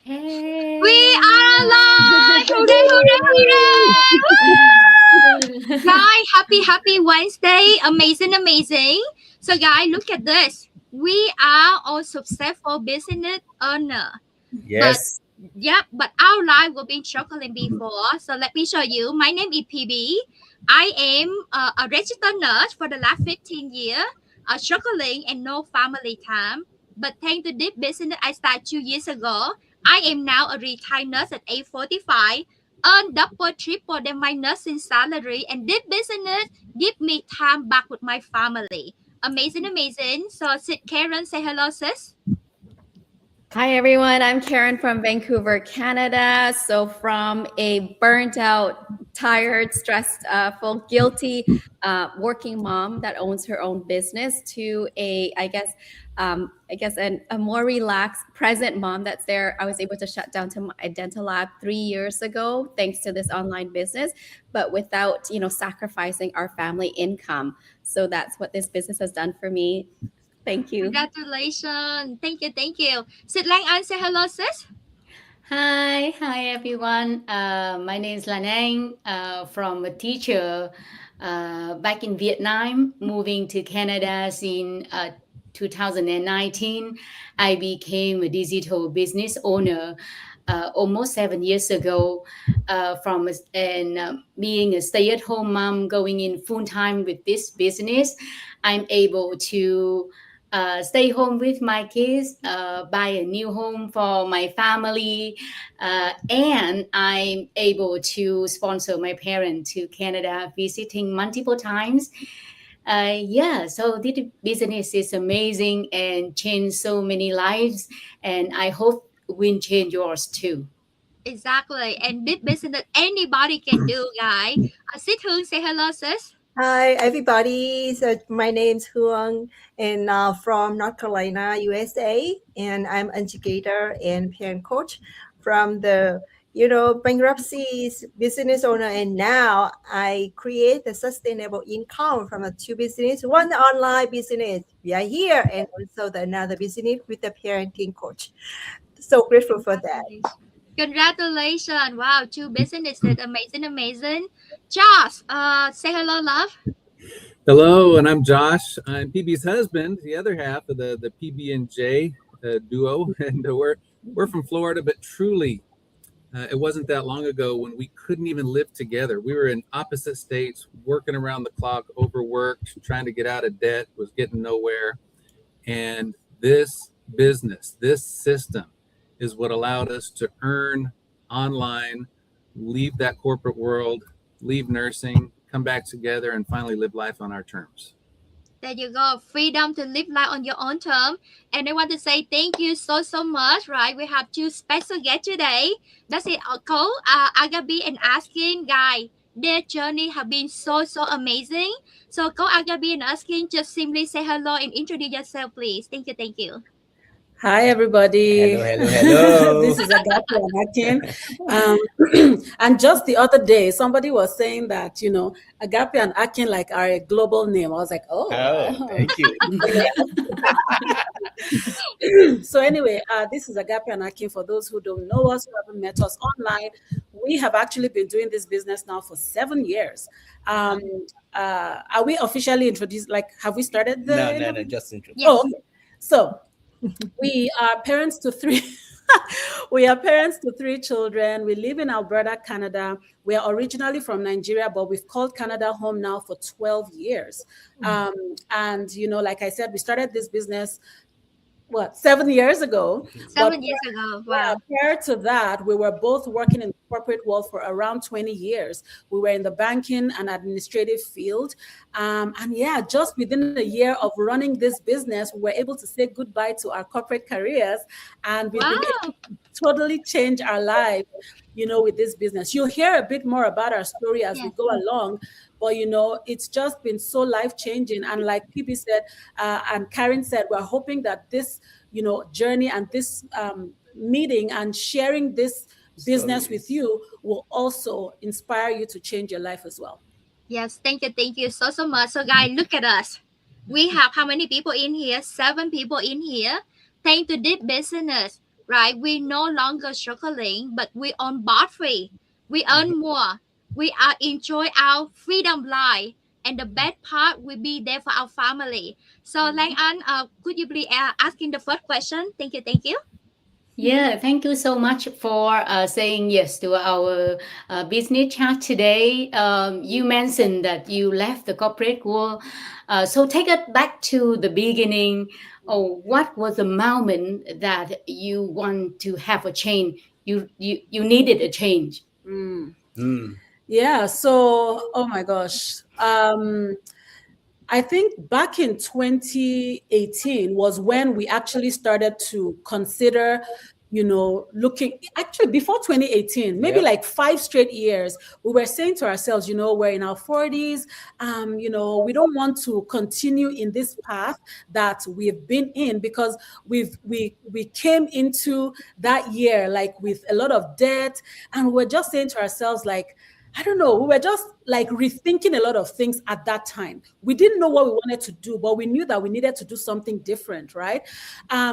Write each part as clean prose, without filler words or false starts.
Hey. We are live! Hooray, hooray, hooray! Guys, happy Wednesday. Amazing. So, guys, look at this. We are all successful business owner. But Yes. but our life will be struggling before. So let me show you. My name is PB. I am a registered nurse for the last 15 years, struggling and no family time. But thanks to this business I started 2 years ago, I am now a retired nurse at age 45, earn double, triple than my nursing salary, and this business give me time back with my family. Amazing. So, Karen, say hello, sis. Hi, everyone. I'm Karen from Vancouver, Canada. So, from a burnt out, tired, stressed, full, guilty working mom that owns her own business to a more relaxed, present mom that's there. I was able to shut down to my dental lab 3 years ago, thanks to this online business, but without, sacrificing our family income. So that's what this business has done for me. Thank you. Congratulations. Thank you. Sit Lang An, say hello, sis. Hi everyone. My name is Lan Anh, from a teacher back in Vietnam, moving to Canada in 2019. I became a digital business owner almost 7 years ago. Being a stay-at-home mom, going in full time with this business, I'm able to stay home with my kids, buy a new home for my family, and I'm able to sponsor my parents to Canada, visiting multiple times. So this business is amazing and changed so many lives, and I hope will change yours too. Exactly. And this business anybody can do, guys. Sit Hương, say hello, sis. Hi, everybody. So my name's Huang, and from North Carolina, USA, and I'm educator and parent coach from the bankruptcy business owner, and now I create a sustainable income from the two business, one online business. We are here, and also the another business with the parenting coach. So grateful for that. Congratulations. Wow, two businesses. Amazing. Josh, say hello, love. Hello, and I'm Josh. I'm PB's husband, the other half of the PB and J duo, and we're from Florida. But truly, it wasn't that long ago when we couldn't even live together. We were in opposite states, working around the clock, overworked, trying to get out of debt, was getting nowhere. And this business, this system, is what allowed us to earn online, leave that corporate world, leave nursing, come back together, and finally live life on our terms. There you go. Freedom to live life on your own term. And I want to say thank you so much, right? We have two special guests today. That's it, Cole, Agape and Akin, guy. Their journey have been so amazing. So Cole, Agape and Akin, just simply say hello and introduce yourself, please. Thank you. Hi, everybody. Hello. This is Agape and Akin. And just the other day, somebody was saying that, Agape and Akin are a global name. I was like, oh. Thank you. So anyway, this is Agape and Akin. For those who don't know us, who haven't met us online, we have actually been doing this business now for 7 years. Are we officially introduced? Have we started the... No, just introduced. Yes. Oh, okay. So we are parents to three. We are parents to 3 children. We live in Alberta, Canada. We are originally from Nigeria, but we've called Canada home now for 12 years. And, like I said, we started this business 7 years ago? 7 years ago. Wow. Prior to that, we were both working in the corporate world for around 20 years. We were in the banking and administrative field. Just within a year of running this business, we were able to say goodbye to our corporate careers. And we totally changed our life, with this business. You'll hear a bit more about our story as we go along. But, it's just been so life-changing. And like PB said, and Karen said, we're hoping that this, journey and this meeting and sharing this business with you will also inspire you to change your life as well. Yes, thank you so much. So, guys, look at us. We have how many people in here? 7 people in here. Thanks to this business, right? We no longer struggling, but we on board free. We earn more. We are enjoy our freedom life. And the best part will be there for our family. So, Lang An, could you please asking the first question? Thank you, thank you. Yeah, thank you so much for saying yes to our business chat today. You mentioned that you left the corporate world. So take it back to the beginning. Oh, what was the moment that you want to have a change? You needed a change. Mm. Mm. Yeah. So, oh my gosh. I think back in 2018 was when we actually started to consider, looking actually before 2018, maybe Yep. like 5 straight years, we were saying to ourselves, we're in our 40s, we don't want to continue in this path that we've been in because we came into that year like with a lot of debt, and we're just saying to ourselves like, I don't know. We were just like rethinking a lot of things at that time. We didn't know what we wanted to do, but we knew that we needed to do something different, right?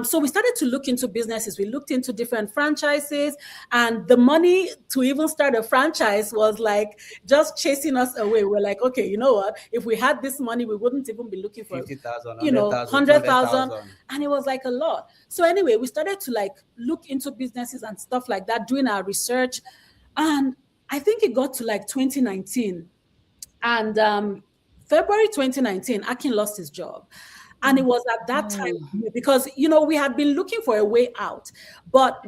So we started to look into businesses. We looked into different franchises, and the money to even start a franchise was like just chasing us away. We're like, okay, you know what? If we had this money, we wouldn't even be looking for, 50,000, 100,000, 100,000, 200,000. and it was like a lot. So anyway, we started to like look into businesses and stuff like that, doing our research, and I think it got to like 2019. And February 2019, Akin lost his job. And it was at that time Oh, because, we had been looking for a way out, but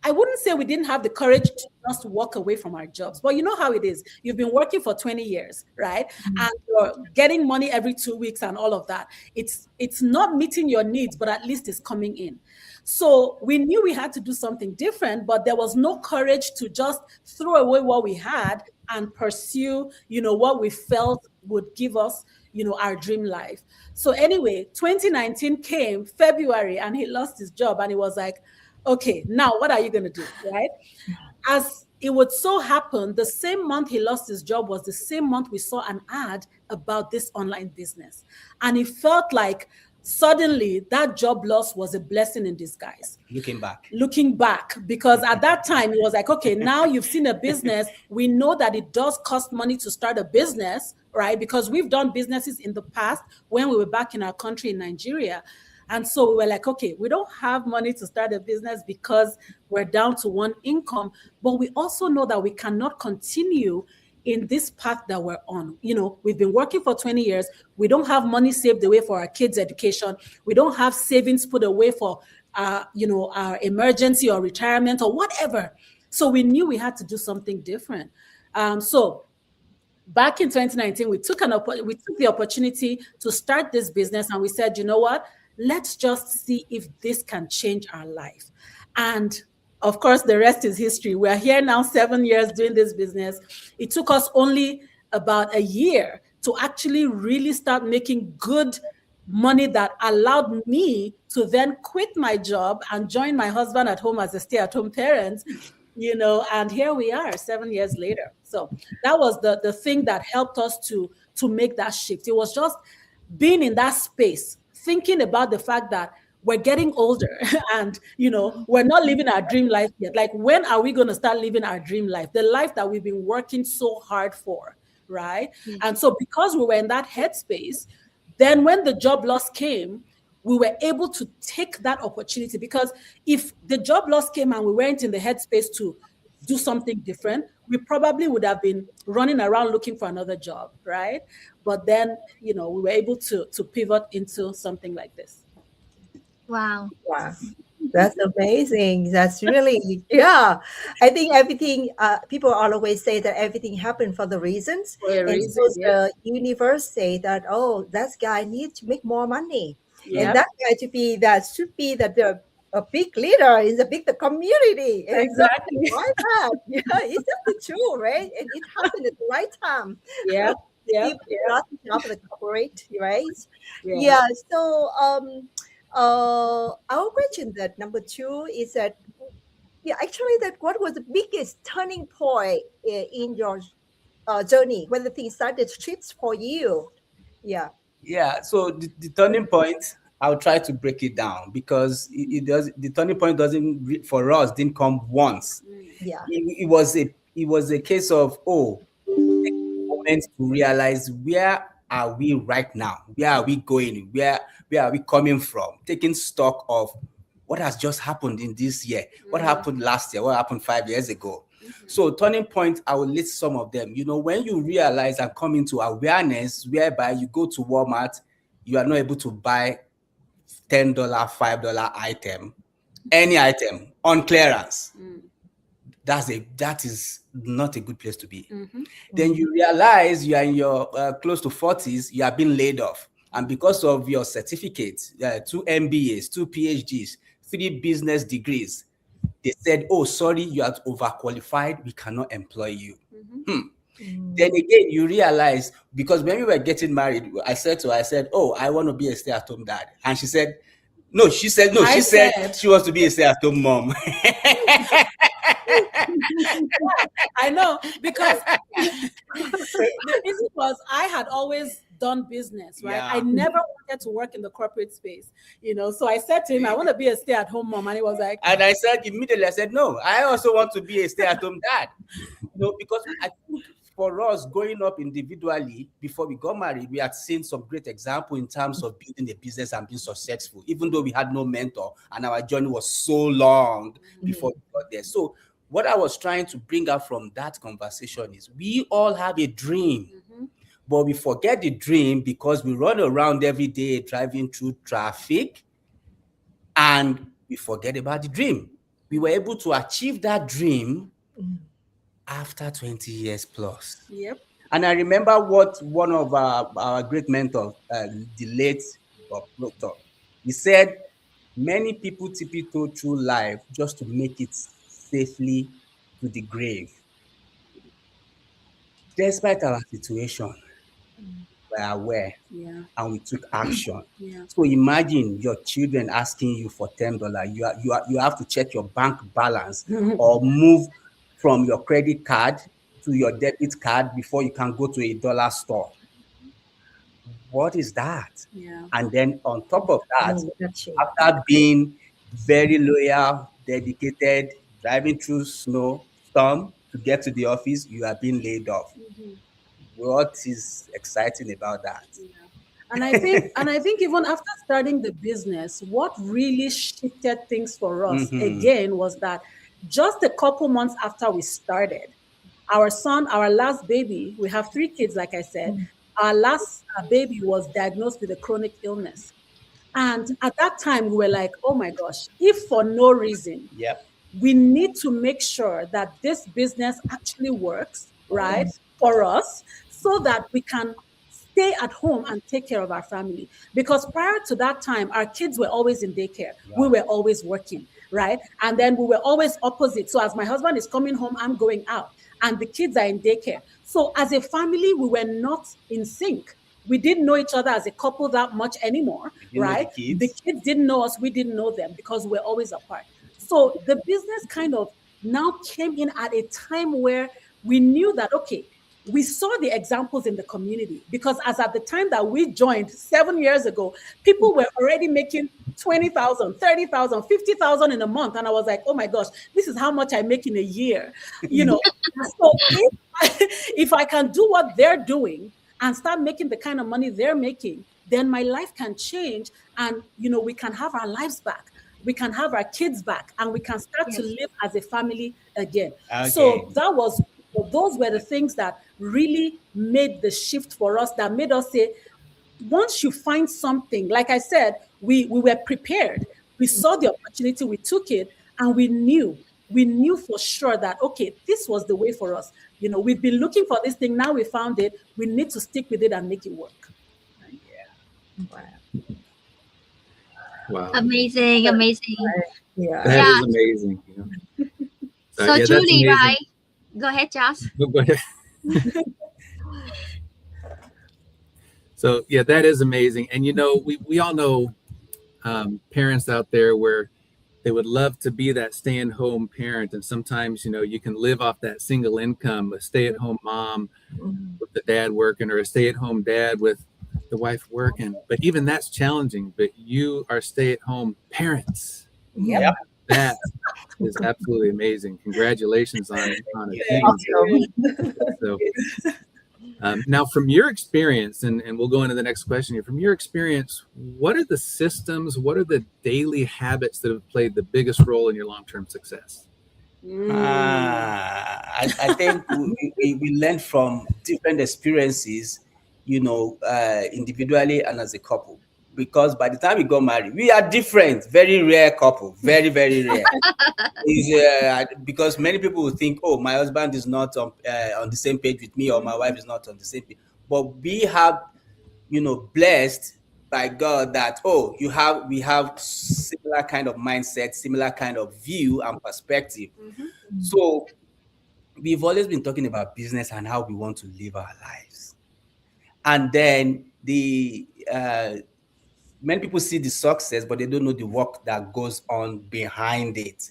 I wouldn't say we didn't have the courage to just walk away from our jobs. But you know how it is. You've been working for 20 years, right? And you're getting money every 2 weeks and all of that. It's not meeting your needs, but at least it's coming in. So we knew we had to do something different, but there was no courage to just throw away what we had and pursue, what we felt would give us, our dream life. So anyway, 2019 came February and he lost his job and he was like, okay, now what are you going to do? Right. As it would so happen, the same month he lost his job was the same month we saw an ad about this online business. And it felt like suddenly that job loss was a blessing in disguise. Looking back, because at that time it was like, okay, now you've seen a business. We know that it does cost money to start a business, right? Because we've done businesses in the past when we were back in our country in Nigeria. And so we were like, okay, we don't have money to start a business because we're down to one income, but we also know that we cannot continue in this path that we're on. We've been working for 20 years. We don't have money saved away for our kids' education. We don't have savings put away for our emergency or retirement or whatever. So we knew we had to do something different. So back in 2019, we took the opportunity to start this business, and we said, you know what? Let's just see if this can change our life. And of course, the rest is history. We're here now 7 years doing this business. It took us only about a year to actually really start making good money that allowed me to then quit my job and join my husband at home as a stay-at-home parent, and here we are 7 years later. So that was the thing that helped us to make that shift. It was just being in that space, thinking about the fact that we're getting older and we're not living our dream life yet. Like, when are we going to start living our dream life, the life that we've been working so hard for, right? And so because we were in that headspace, then when the job loss came, we were able to take that opportunity, because if the job loss came and we weren't in the headspace to do something different, we probably would have been running around looking for another job, right? But then, we were able to pivot into something like this. Wow. Wow. That's amazing. That's really, yeah. I think everything, people always say that everything happened for the reasons. For a And reason, so yeah. the universe say that, oh, that guy needs to make more money. And Yep. that guy should be a big leader in the community. And so Exactly. why not? Yeah, it's just true, right? And it happened at the right time. Yeah. Yeah. People got the job at the corporate, right? Yeah. Yeah. So our question that number 2 is that, yeah, actually, that what was the biggest turning point in your journey when the things started shifts for you? Yeah. Yeah. So the turning point, I'll try to break it down because it does. The turning point for us didn't come once. Yeah. It was a case of, take a moment to realize, where are we right now? Where are we going? Where are we coming from? Taking stock of what has just happened in this year, what happened last year, what happened 5 years ago. So turning point, I will list some of them. When you realize and come into awareness whereby you go to Walmart, you are not able to buy $10, $5 item, any item on clearance. That is not a good place to be. Then you realize you are in your close to 40s, you are being laid off. And because of your certificates, 2 MBAs, 2 PhDs, 3 business degrees, they said, oh, sorry, you are overqualified, we cannot employ you. Then again, you realize, because when we were getting married, I said to her, oh, I want to be a stay-at-home dad. And she said, no, she said she wants to be a stay-at-home mom. I know, because the reason was I had always done business, right? Yeah. I never wanted to work in the corporate space, So I said to him, I want to be a stay-at-home mom. And he was like, and I said immediately, no, I also want to be a stay-at-home dad. Because I think for us growing up individually, before we got married, we had seen some great example in terms of building a business and being successful, even though we had no mentor and our journey was so long before we got there. So what I was trying to bring up from that conversation is, we all have a dream, but we forget the dream because we run around every day driving through traffic, and we forget about the dream. We were able to achieve that dream after 20 years plus. Yep. And I remember what one of our great mentors, the late Bob Proctor, he said, many people tiptoe through life just to make it safely to the grave. Despite our situation, we are aware, and we took action. So imagine your children asking you for $10. You have to check your bank balance or move from your credit card to your debit card before you can go to a dollar store. What is that? And then on top of that, after being very loyal, dedicated, driving through snow, storm to get to the office, you are being laid off. What is exciting about that? And I think even after starting the business, what really shifted things for us again was that just a couple months after we started, our son, our last baby, we have 3 kids, like I said, our last baby was diagnosed with a chronic illness. And at that time, we were like, oh my gosh, if for no reason, we need to make sure that this business actually works, right, for us, so that we can stay at home and take care of our family. Because prior to that time, our kids were always in daycare. We were always working, right? And then we were always opposite. So as my husband is coming home, I'm going out, and the kids are in daycare. So as a family, we were not in sync. We didn't know each other as a couple that much anymore, right? The kids didn't know us. We didn't know them because we're always apart. So the business kind of now came in at a time where we knew that, okay, we saw the examples in the community, because as at the time that we joined 7 years ago, people were already making 20,000, 30,000, 50,000 in a month. And I was like, oh my gosh, this is how much I make in a year. So if I can do what they're doing and start making the kind of money they're making, then my life can change, and we can have our lives back. We can have our kids back, and we can start to live as a family again. So those were the things that really made the shift for us, that made us say, once you find something, like I said, we were prepared. We saw the opportunity, we took it, and we knew for sure that, okay, this was the way for us. We've been looking for this thing. Now we found it. We need to stick with it and make it work. Wow. Amazing. That is amazing. So Julie, right? Go ahead, Josh. Go ahead. So yeah, that is amazing. And we all know parents out there where they would love to be that stay-at-home parent, and sometimes you can live off that single income, a stay-at-home mom with the dad working, or a stay-at-home dad with the wife working, but even that's challenging. But you are stay-at-home parents. Yep. That is absolutely amazing. Congratulations on achieving Awesome. that. So, now, from your experience, and we'll go into the next question here. From your experience, what are the systems, what are the daily habits that have played the biggest role in your long-term success? I think we learn from different experiences, individually and as a couple. Because by the time we got married, we are different, very rare couple, very, very rare. Because many people will think, oh, my husband is not on the same page with me, or my wife is not on the same page. But we have, blessed by God that, we have similar kind of mindset, similar kind of view and perspective. So we've always been talking about business and how we want to live our lives. And then many people see the success, but they don't know the work that goes on behind it.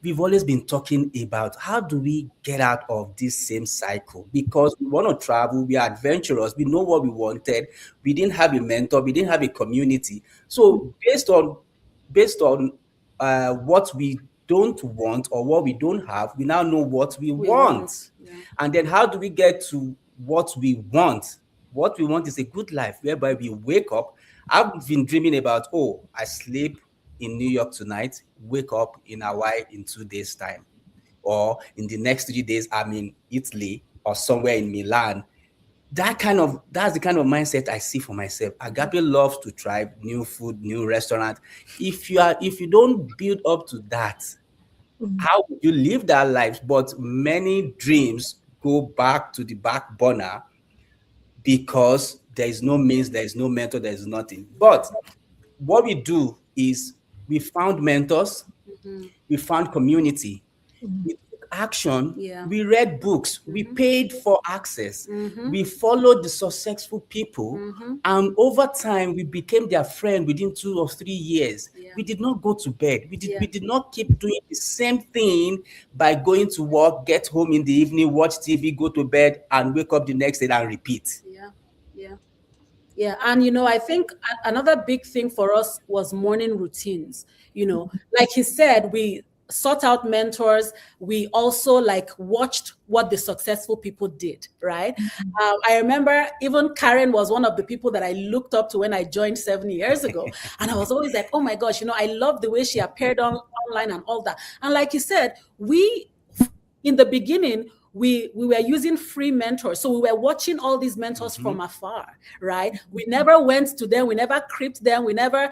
We've always been talking about how do we get out of this same cycle, because we want to travel, we are adventurous, we know what we wanted, we didn't have a mentor, we didn't have a community. So based on what we don't want or what we don't have, we now know what we want. And then how do we get to what we want? What we want is a good life whereby we wake up. I've been dreaming about, I sleep in New York tonight, wake up in Hawaii in 2 days' time. Or in the next 3 days, I'm in Italy or somewhere in Milan. That's the kind of mindset I see for myself. Agape loves to try new food, new restaurant. If you don't build up to that, how would you live that life? But many dreams go back to the back burner because there is no means, there is no mentor, there is nothing. But what we do is we found mentors, we found community, we took action, we read books, we paid for access, we followed the successful people, and over time we became their friend within 2 or 3 years. We did not go to bed. We did not keep doing the same thing by going to work, get home in the evening, watch TV, go to bed, and wake up the next day and repeat. Yeah, and I think another big thing for us was morning routines. Like he said, we sought out mentors. We also watched what the successful people did, right? I remember even Karen was one of the people that I looked up to when I joined 7 years ago. And I was always like, oh my gosh, I love the way she appeared online and all that. And like you said, in the beginning, we were using free mentors. So we were watching all these mentors from afar, right? We never went to them. We never creeped them. We never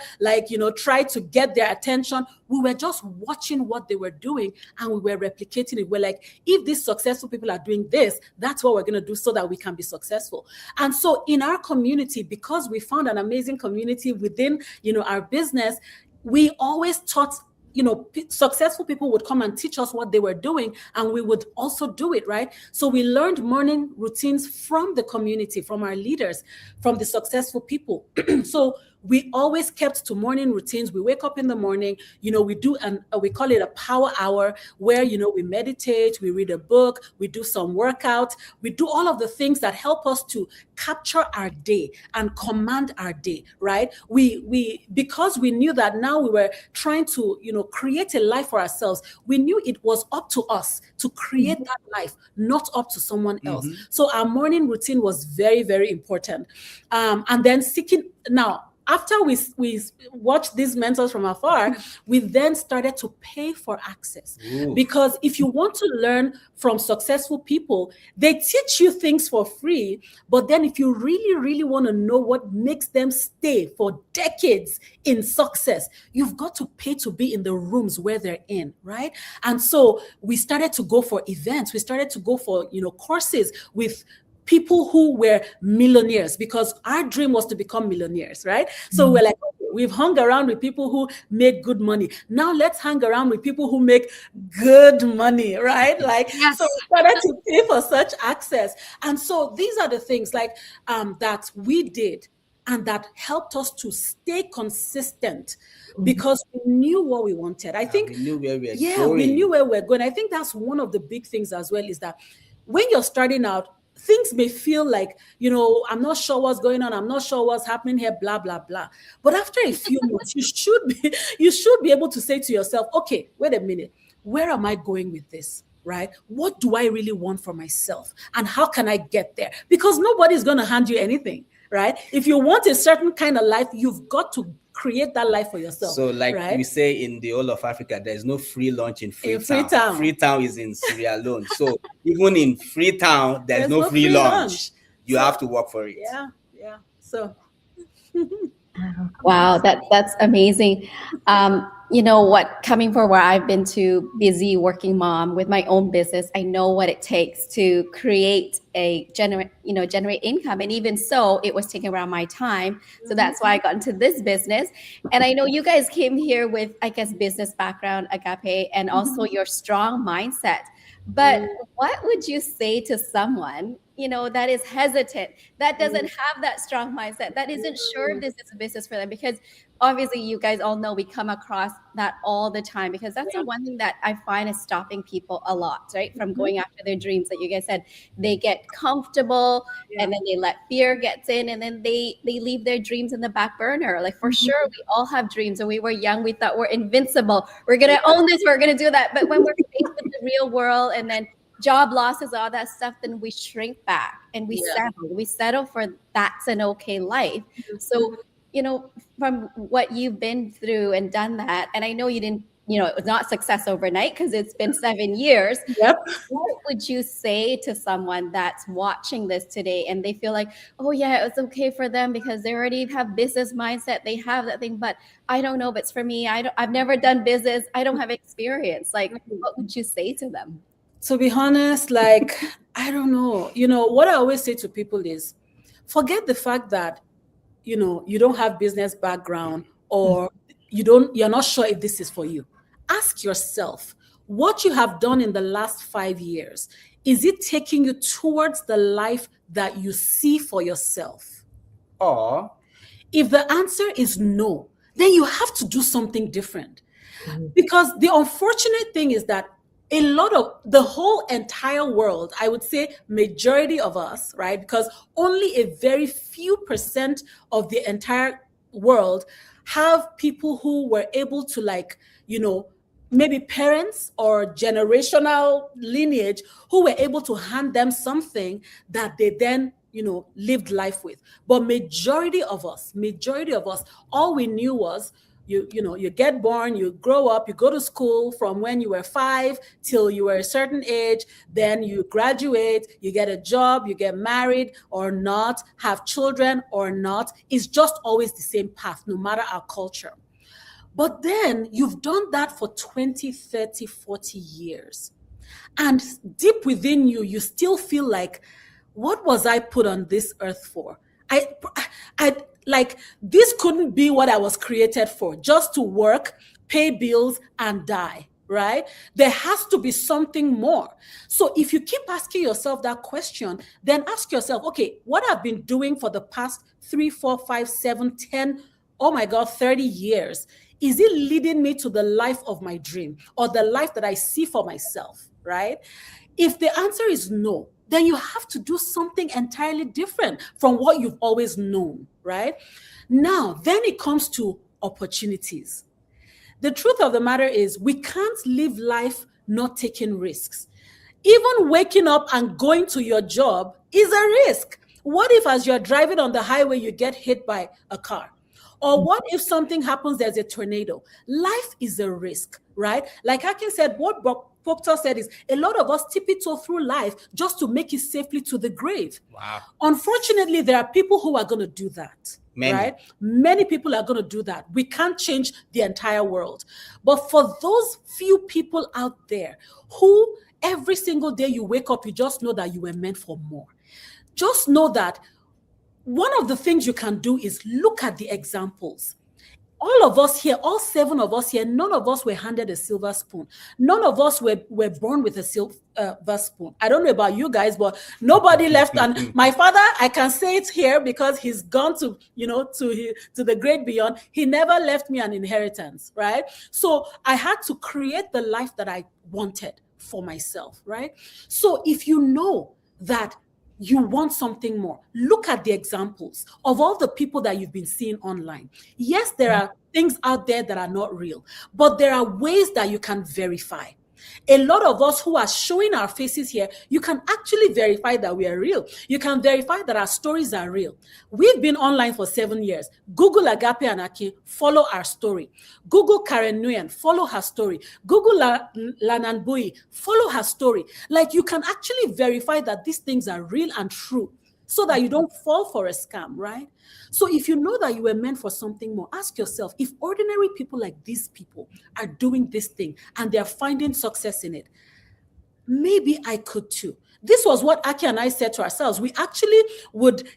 tried to get their attention. We were just watching what they were doing and we were replicating it. We're like, if these successful people are doing this, that's what we're going to do so that we can be successful. And so in our community, because we found an amazing community within, our business, we always taught successful people would come and teach us what they were doing, and we would also do it, right? So we learned morning routines from the community, from our leaders, from the successful people. So we always kept to morning routines. We wake up in the morning, we do, we call it a power hour, where, we meditate, we read a book, we do some workout, we do all of the things that help us to capture our day and command our day, right? Because we knew that now we were trying to, create a life for ourselves. We knew it was up to us to create that life, not up to someone else. So our morning routine was very, very important. And then now, after we watched these mentors from afar, we then started to pay for access. Because if you want to learn from successful people, they teach you things for free. But then if you really, really want to know what makes them stay for decades in success, you've got to pay to be in the rooms where they're in, right? And so we started to go for events. We started to go for, courses with people who were millionaires, because our dream was to become millionaires, right? So we're like, okay, we've hung around with people who make good money. Now let's hang around with people who make good money, right? So we started to pay for such access. And so these are the things that we did and that helped us to stay consistent, because we knew what we wanted. I think we knew where we knew where we're going. I think that's one of the big things as well, is that when you're starting out, things may feel like, I'm not sure what's going on, I'm not sure what's happening here, blah blah blah. But after a few months, you should be able to say to yourself, okay, wait a minute, where am I going with this? Right? What do I really want for myself? And how can I get there? Because nobody's going to hand you anything, right? If you want a certain kind of life, you've got to create that life for yourself. So like right? we say in the whole of Africa, there's no free lunch in Freetown. Freetown. Freetown is in Sierra Leone. So even in Freetown, there's no free lunch. You have to work for it. Yeah. So wow, that's amazing. Coming from where I've been to busy working mom with my own business, I know what it takes to create generate income. And even so, it was taking around my time. So that's why I got into this business. And I know you guys came here with, I guess, business background, Agape, and also your strong mindset. But what would you say to someone, that is hesitant, that doesn't have that strong mindset, that isn't sure this is a business for them? Because obviously you guys all know we come across that all the time, because that's the one thing that I find is stopping people a lot, right? From going after their dreams. Like you guys said, they get comfortable and then they let fear gets in, and then they leave their dreams in the back burner. Like for sure, we all have dreams. When we were young, we thought we're invincible. We're going to own this. We're going to do that. But when we're faced with the real world and then job losses, all that stuff, then we shrink back and we settle. We settle for that's an okay life. So, from what you've been through and done that, and I know you didn't, it was not success overnight because it's been 7 years. Yep. What would you say to someone that's watching this today and they feel like, oh yeah, it's okay for them because they already have business mindset, they have that thing, but I don't know if it's for me. I've never done business. I don't have experience. Like, what would you say to them? To be honest, like, I don't know. What I always say to people is, forget the fact that, you don't have business background, or you're not sure if this is for you. Ask yourself, what you have done in the last 5 years, is it taking you towards the life that you see for yourself? Or if the answer is no, then you have to do something different. Because the unfortunate thing is that a lot of the whole entire world, I would say majority of us, right? Because only a very few % of the entire world have people who were able to maybe parents or generational lineage who were able to hand them something that they then lived life with. But majority of us, all we knew was you get born, you grow up, you go to school from when you were 5 till you were a certain age, then you graduate, you get a job, you get married or not, have children or not. It's just always the same path, no matter our culture. But then you've done that for 20, 30, 40 years. And deep within you, you still feel like, what was I put on this earth for? This couldn't be what I was created for, just to work, pay bills, and die, right? There has to be something more. So if you keep asking yourself that question, then ask yourself, okay, what I've been doing for the past 3, 4, 5, 7, 10, 30 years, is it leading me to the life of my dream or the life that I see for myself, right? If the answer is no, then you have to do something entirely different from what you've always known, right? Now, then it comes to opportunities. The truth of the matter is we can't live life not taking risks. Even waking up and going to your job is a risk. What if as you're driving on the highway, you get hit by a car? Or what if something happens, there's a tornado? Life is a risk, right? Like Akin said, what Proctor said is a lot of us tiptoe through life just to make it safely to the grave. Wow. Unfortunately, there are people who are going to do that. Right? Many people are going to do that. We can't change the entire world. But for those few people out there who every single day you wake up, you just know that you were meant for more. Just know that one of the things you can do is look at the examples. All of us here, all 7 of us here, none of us were handed a silver spoon. None of us were born with a silver spoon. I don't know about you guys, but nobody left. And my father, I can say it here because he's gone to the great beyond. He never left me an inheritance, right? So I had to create the life that I wanted for myself, right? So if you know that you want something more. Look at the examples of all the people that you've been seeing online. Yes, there are things out there that are not real, but there are ways that you can verify. A lot of us who are showing our faces here, you can actually verify that we are real. You can verify that our stories are real. We've been online for 7 years. Google Agape and Akin, follow our story. Google Karen Nguyen, follow her story. Google Lanan Bui, follow her story. Like, you can actually verify that these things are real and true, so that you don't fall for a scam, right? So if you know that you were meant for something more, ask yourself, if ordinary people like these people are doing this thing and they're finding success in it, maybe I could too. This was what Aki and I said to ourselves. We actually would,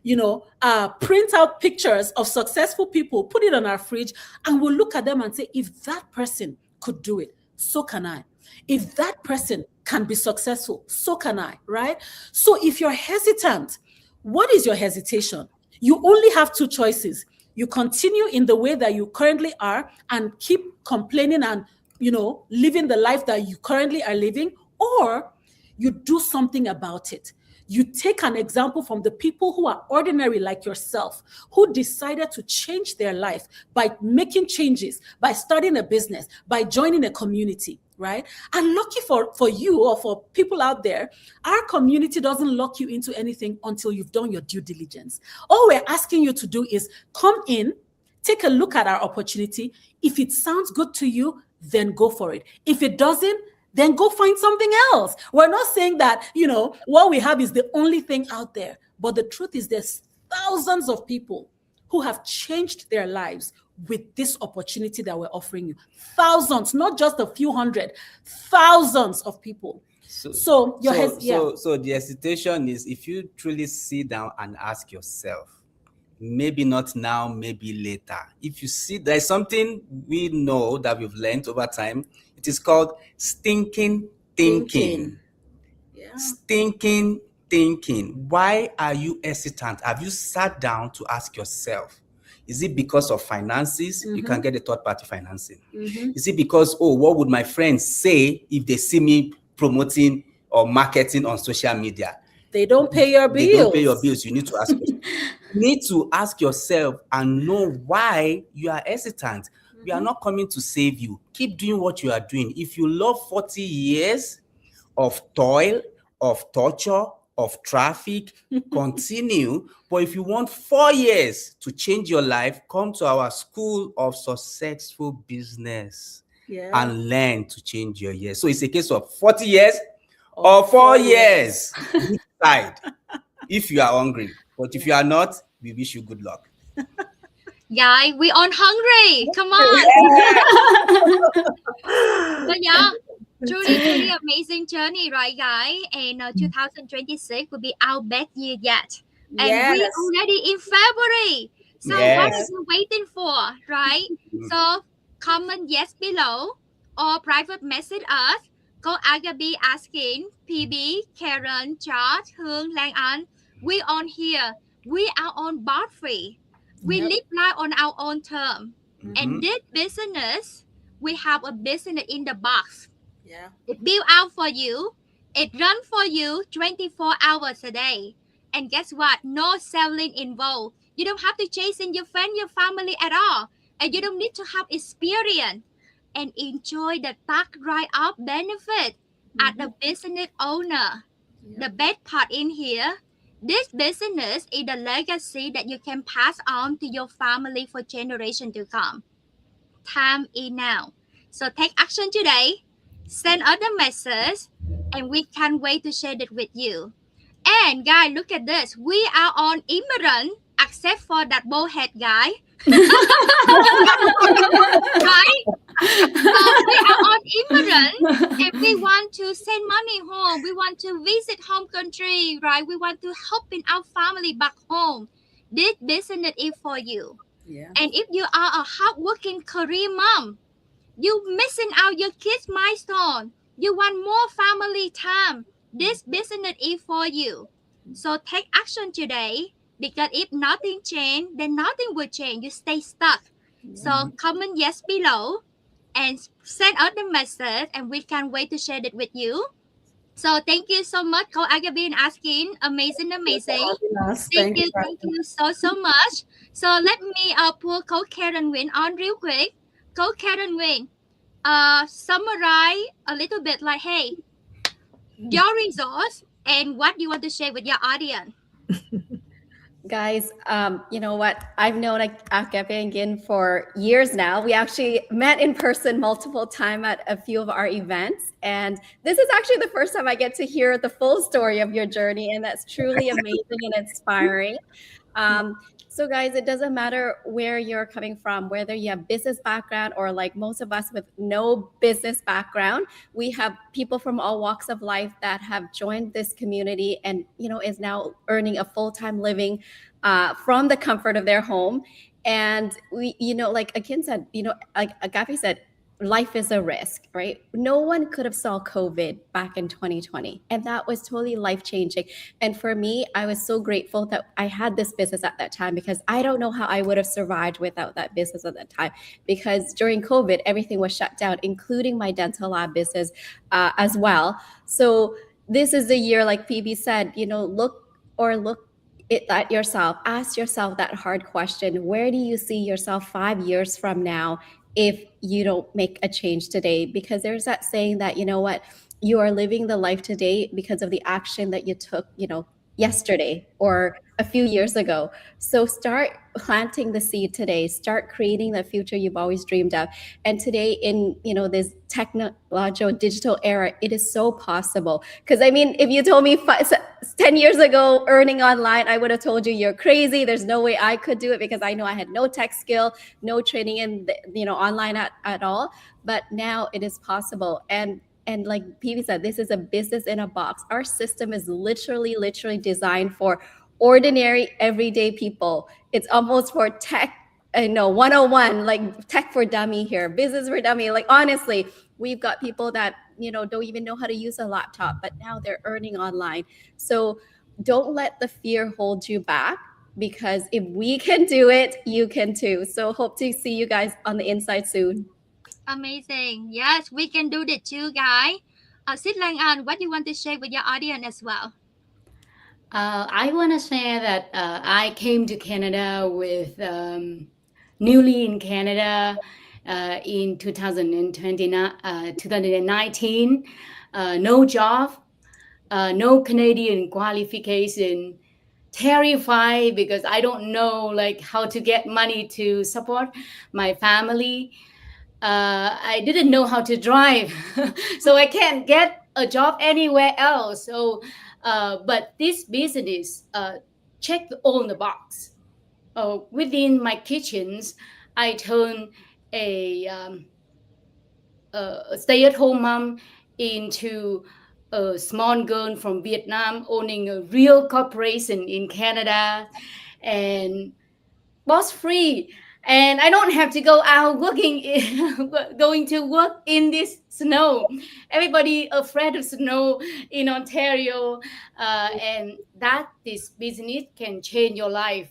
print out pictures of successful people, put it on our fridge, and we'll look at them and say, if that person could do it, so can I. If that person can be successful, so can I, right? So if you're hesitant, what is your hesitation? You only have two choices. You continue in the way that you currently are and keep complaining and, living the life that you currently are living, or you do something about it. You take an example from the people who are ordinary like yourself, who decided to change their life by making changes, by starting a business, by joining a community, right? And lucky for you or for people out there, our community doesn't lock you into anything until you've done your due diligence. All we're asking you to do is come in, take a look at our opportunity. If it sounds good to you, then go for it. If it doesn't, then go find something else. We're not saying that, what we have is the only thing out there. But the truth is there's thousands of people who have changed their lives with this opportunity that we're offering you. Thousands, not just a few hundred, thousands of people. So the hesitation is, if you truly sit down and ask yourself, maybe not now, maybe later. If you see, there's something we know that we've learned over time. It is called stinking thinking. Yeah. Stinking thinking. Why are you hesitant? Have you sat down to ask yourself, is it because of finances? You can get a third-party financing. Is it because, what would my friends say if they see me promoting or marketing on social media? They don't pay your bills. They don't pay your bills. You need to ask yourself. You need to ask yourself and know why you are hesitant. We are not coming to save you. Keep doing what you are doing. If you love 40 years of toil, of torture, of traffic, continue. But if you want 4 years to change your life, come to our School of Successful Business and learn to change your years. So it's a case of 40 years or 4 years. Decide if you are hungry. But if you are not, we wish you good luck. Guys, we on hungry. Come on. So yeah, truly amazing journey, right, guys? And 2026 will be our best year yet. And we're already in February. So what are you waiting for, right? So comment yes below or private message us. Go Agape Asking, PB, Karen, George, Hương, Lang An. We on here. We are on bar free. We live life on our own term. And this business, we have a business in the box. Yeah. It built out for you. It run for you 24 hours a day. And guess what? No selling involved. You don't have to chase in your friend, your family at all. And you don't need to have experience. And enjoy the tax write-off benefit as a business owner. The best part in here, this business is the legacy that you can pass on to your family for generations to come. Time is now. So take action today. Send us a message, and we can't wait to share it with you. And guys, look at this. We are on immigrant, except for that bowhead guy. Right? We are on immigrant, and we want to send money home. We want to visit home country, right? We want to help in our family back home. This business is for you. Yeah. And if you are a hardworking career mom, you missing out your kids' milestone. You want more family time. This business is for you. So take action today, because if nothing change, then nothing will change. You stay stuck. So comment yes below and send out the message, and we can't wait to share it with you. So thank you so much, Coach Agape and Akin. Amazing, amazing. having us. Thank Thank you. you, thank you so much. So let me pull Coach Karen Win on real quick. Coach Karen Win, summarize a little bit like, hey, your results and what you want to share with your audience. Guys, you know what? I've known Agape and Akin for years now. We actually met in person multiple times at a few of our events. And this is actually the first time I get to hear the full story of your journey. And that's truly amazing and inspiring. So guys, it doesn't matter where you're coming from, whether you have business background or like most of us with no business background. We have people from all walks of life that have joined this community and, is now earning a full-time living from the comfort of their home. And we, like Akin said, like Agape said, life is a risk, right? No one could have saw COVID back in 2020. And that was totally life-changing. And for me, I was so grateful that I had this business at that time because I don't know how I would have survived without that business at that time. Because during COVID, everything was shut down, including my dental lab business as well. So this is the year, like PB said, look at yourself, ask yourself that hard question. Where do you see yourself 5 years from now if you don't make a change today? Because there's that saying that, you are living the life today because of the action that you took, yesterday or a few years ago. So start planting the seed today, start creating the future you've always dreamed of. And today in, this technological digital era, it is so possible. Because I mean, if you told me 10 years ago earning online, I would have told you you're crazy. There's no way I could do it because I know I had no tech skill, no training in, online at all. But now it is possible. And like PB said, this is a business in a box. Our system is literally designed for ordinary, everyday people. It's almost for tech, 101, like tech for dummy here, business for dummy. Like, honestly, we've got people that, don't even know how to use a laptop, but now they're earning online. So don't let the fear hold you back, because if we can do it, you can too. So hope to see you guys on the inside soon. Amazing. Yes, we can do that too, guys. Sid Lang An, what do you want to share with your audience as well? I want to share that I came to Canada with newly in Canada in 2019. No job, no Canadian qualification. Terrified because I don't know like how to get money to support my family. I didn't know how to drive, so I can't get a job anywhere else. So, but this business checked all the box. Within my kitchens, I turned a, a stay-at-home mom into a small girl from Vietnam owning a real corporation in Canada, and boss free. And I don't have to go out working, going to work in this snow. Everybody afraid of snow in Ontario, and that this business can change your life.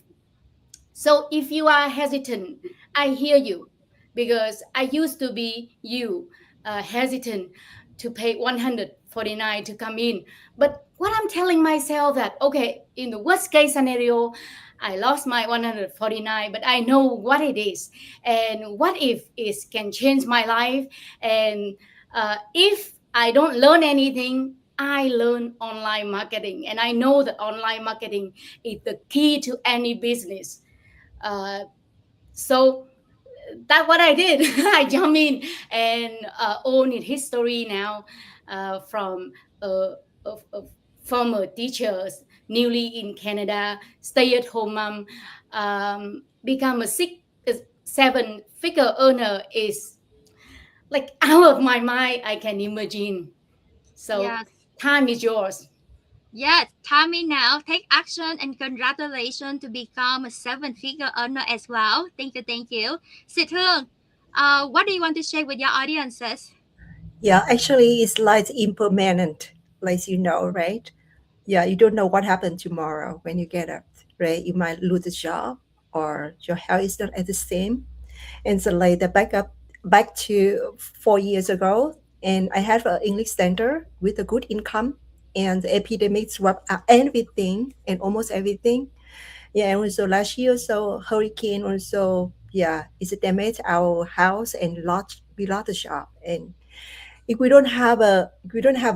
So if you are hesitant, I hear you, because I used to be you, hesitant to pay 149 to come in. But what I'm telling myself that, okay, in the worst case scenario, I lost my 149, but I know what it is. And what if it can change my life? And if I don't learn anything, I learn online marketing. And I know that online marketing is the key to any business. So that's what I did. I jumped in and own it history now, from former teachers, newly in Canada, stay-at-home mom, become a 7-figure earner is like out of my mind. I can imagine. So Yes. time is yours. Yes, Tammy now take action and congratulations to become a 7-figure earner as well. Thank you, thank you. Sit Hương, what do you want to share with your audiences? Yeah, actually, it's like impermanent, like right? Yeah, you don't know what happened tomorrow when you get up, right? You might lose a job or your health is not at the same. And so like the back to 4 years ago, and I have an English center with a good income. and the epidemic swept everything and almost everything. Yeah, and also last year, so hurricane also, yeah, it's damaged our house and we lost the shop. And if we don't have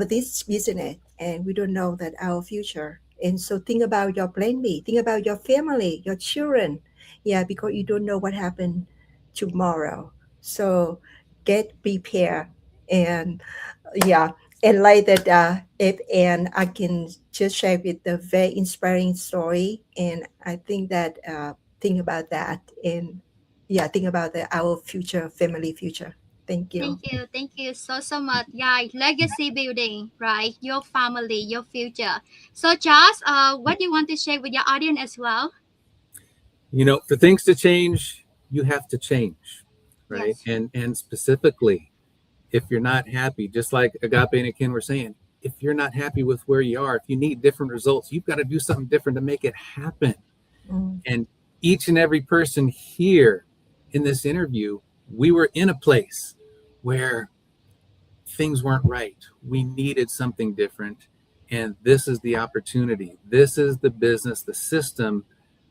this business and we don't know that our future, and so think about your plan B, think about your family, your children, yeah, because you don't know what happened tomorrow. So get prepared. And yeah, and like that, if and I can just share with the very inspiring story, and I think that think about that, and yeah, think about our future, family future. Thank you. Thank you so much, guys. Legacy building, right? Your family, your future. So, Josh, what do you want to share with your audience as well? For things to change, you have to change, right? Yes. And specifically, if you're not happy, just like Agape and Akin were saying, if you're not happy with where you are, if you need different results, you've got to do something different to make it happen. Mm. And each and every person here in this interview, we were in a place where things weren't right. We needed something different. And this is the opportunity. This is the business, the system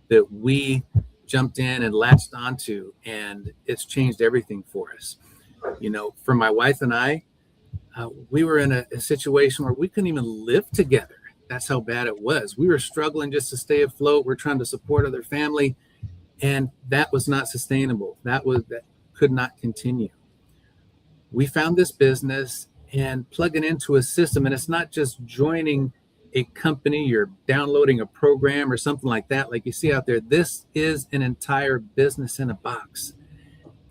that we jumped in and latched onto, and it's changed everything for us. For my wife and I, we were in a situation where we couldn't even live together. That's how bad it was. We were struggling just to stay afloat. We're trying to support other family, and that was not sustainable. That could not continue. We found this business and plugging into a system, and it's not just joining a company or downloading a program or something like that, like you see out there. This is an entire business in a box.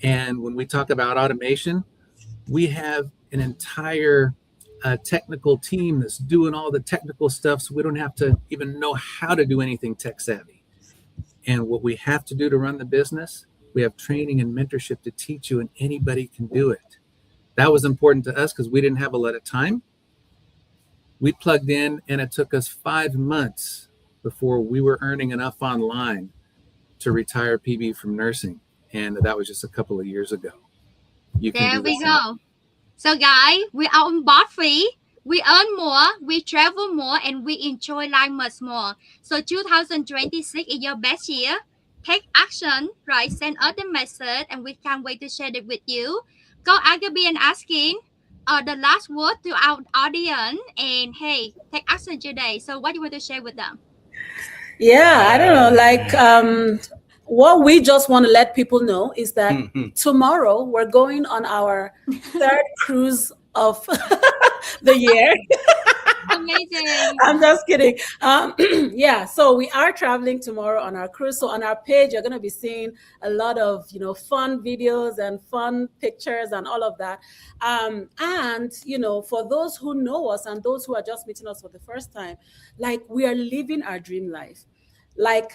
And when we talk about automation, we have an entire technical team that's doing all the technical stuff, so we don't have to even know how to do anything tech savvy. And what we have to do to run the business, we have training and mentorship to teach you, and anybody can do it. That was important to us because we didn't have a lot of time. We plugged in, and it took us 5 months before we were earning enough online to retire PB from nursing. And that was just a couple of years ago. You can There do the we same. go. So, guys, we are on board free. We earn more, we travel more, and we enjoy life much more. So, 2026 is your best year. Take action, right? Send us the message, and we can't wait to share it with you. Go Agape and Asking the last word to our audience. And hey, take action today. So, what do you want to share with them? Yeah, I don't know. Like, what we just want to let people know is that tomorrow we're going on our third cruise of the year. Amazing. I'm just kidding. Yeah, so we are traveling tomorrow on our cruise. So on our page, you're going to be seeing a lot of fun videos and fun pictures and all of that. And for those who know us and those who are just meeting us for the first time, like, we are living our dream life. Like,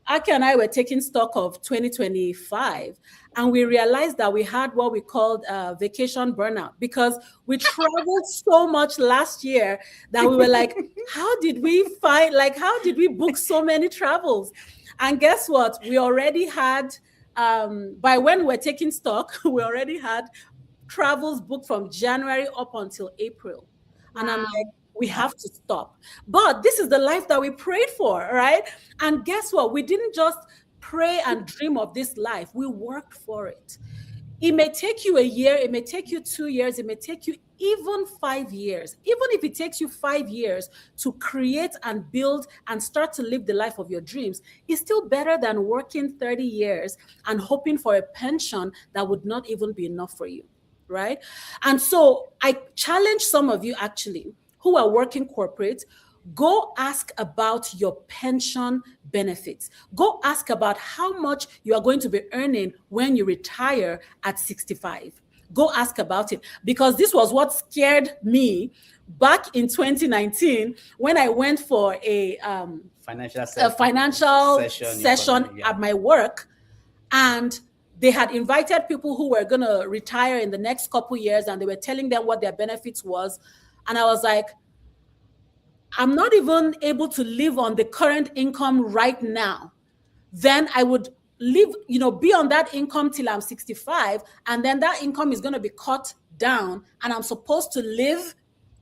Aki and I were taking stock of 2025, and we realized that we had what we called vacation burnout, because we traveled so much last year that we were like, how did we book so many travels? And guess what? We already had, by when we're taking stock, we already had travels booked from January up until April. And I'm like, we have to stop. But this is the life that we prayed for, right? And guess what? We didn't just pray and dream of this life. We worked for it. It may take you a year, it may take you 2 years, it may take you even 5 years. Even if it takes you 5 years to create and build and start to live the life of your dreams, it's still better than working 30 years and hoping for a pension that would not even be enough for you, right? And so I challenge some of you actually who are working corporate, go ask about your pension benefits. Go ask about how much you are going to be earning when you retire at 65. Go ask about it, because this was what scared me back in 2019 when I went for a financial session at my work, and they had invited people who were going to retire in the next couple years, and they were telling them what their benefits was. And I was like, I'm not even able to live on the current income right now. Then I would live, be on that income till I'm 65. And then that income is going to be cut down. And I'm supposed to live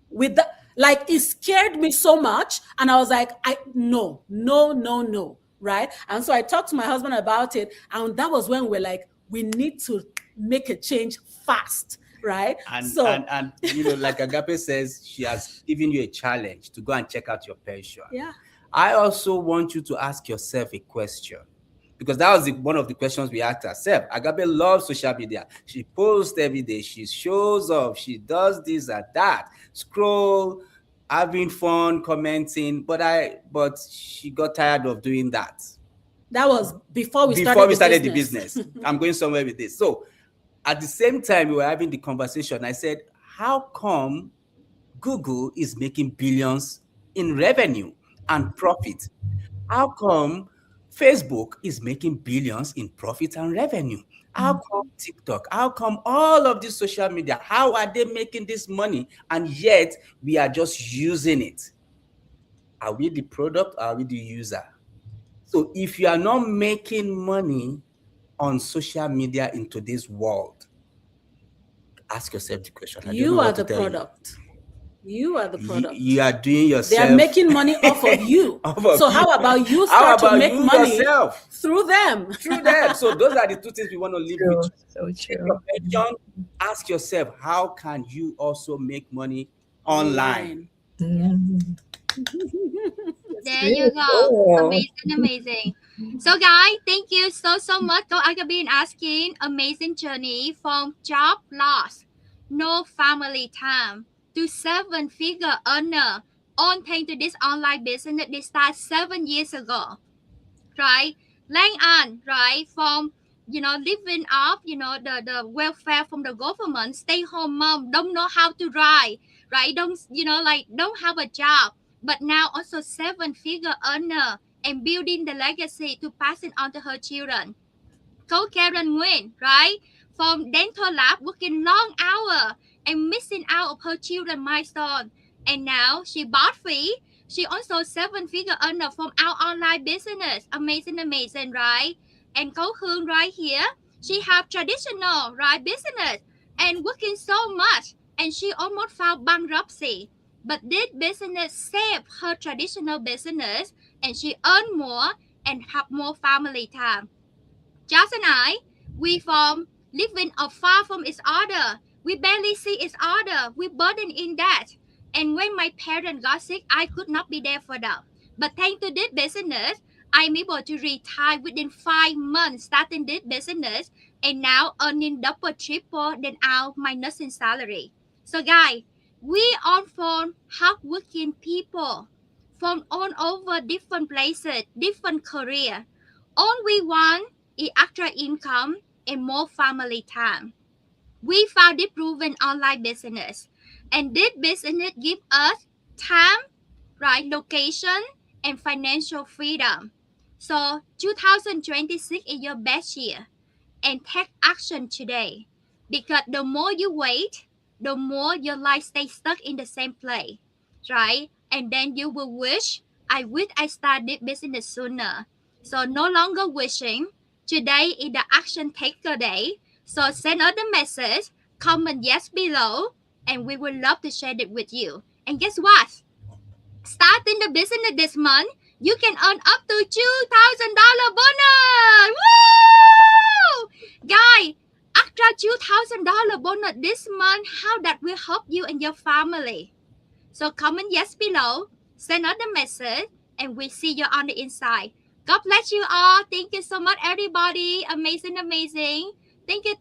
with that. Like it scared me so much. And I was like, no, no, no, no. Right. And so I talked to my husband about it. And that was when we're like, we need to make a change fast. Right. And So and you know, like Agape says, she has given you a challenge to go and check out your pension. yeah. I also want you to ask yourself a question, because that was one of the questions we asked ourselves. Agape loves social media. She posts every day. She shows off. She does this and that. Scroll, having fun, commenting. But she got tired of doing that. That was before we Before we started the the business. I'm going somewhere with this. So at the same time we were having the conversation, I said, how come Google is making billions in revenue and profit? How come Facebook is making billions in profit and revenue? How come TikTok? How come all of these social media? How are they making this money? And yet we are just using it. Are we the product? Or are we the user? So if you are not making money on social media in today's world, ask yourself the question. I don't know You are what to the tell you. product. You are the product. You are doing yourself. They are making money off of you. So how about you start to make money yourself? through them? Through them. So those are the two things we want to leave True. with. So Take true. your pension, ask yourself, how can you also make money online? Mhm. There you go. Cool. Amazing. So guys, thank you so much for Agape and Akin. Amazing journey from job loss, no family time, to seven-figure earner on thanks to this online business they started 7 years ago. Right? Lang An, right? From living off, the welfare from the government, stay home mom, don't know how to ride, right? Don't have a job, but now also seven-figure earner and building the legacy to pass it on to her children. Go Karen Nguyen, right? From dental lab, working long hour and missing out of her children milestone. And now she bought free. She also seven-figure earner from our online business. Amazing, right? And Go Hương right here, she have traditional, right, business and working so much. And she almost filed bankruptcy. But this business saved her traditional business and she earned more and have more family time. Josh and I, we from living far from each other. We barely see each other. We burden in that. And when my parents got sick, I could not be there for them. But thanks to this business, I'm able to retire within 5 months starting this business and now earning double, triple than my nursing salary. So guys, we are from hardworking people from all over different places, different career. All we want is extra income and more family time. We found it proven online business, and this business give us time, right, location, and financial freedom. So 2026 is your best year and take action today. Because the more you wait, the more your life stays stuck in the same place, right? And then you will I wish I started business sooner. So no longer wishing. Today is the action taker day. So send us the message, comment yes below, and we would love to share it with you. And guess what? Starting the business this month, you can earn up to $2,000 bonus. Woo! Guy, extra $2,000 bonus this month. How that will help you and your family? So comment yes below, send us the message, and we see you on the inside. God bless you all. Thank you so much, everybody. Amazing. Thank you.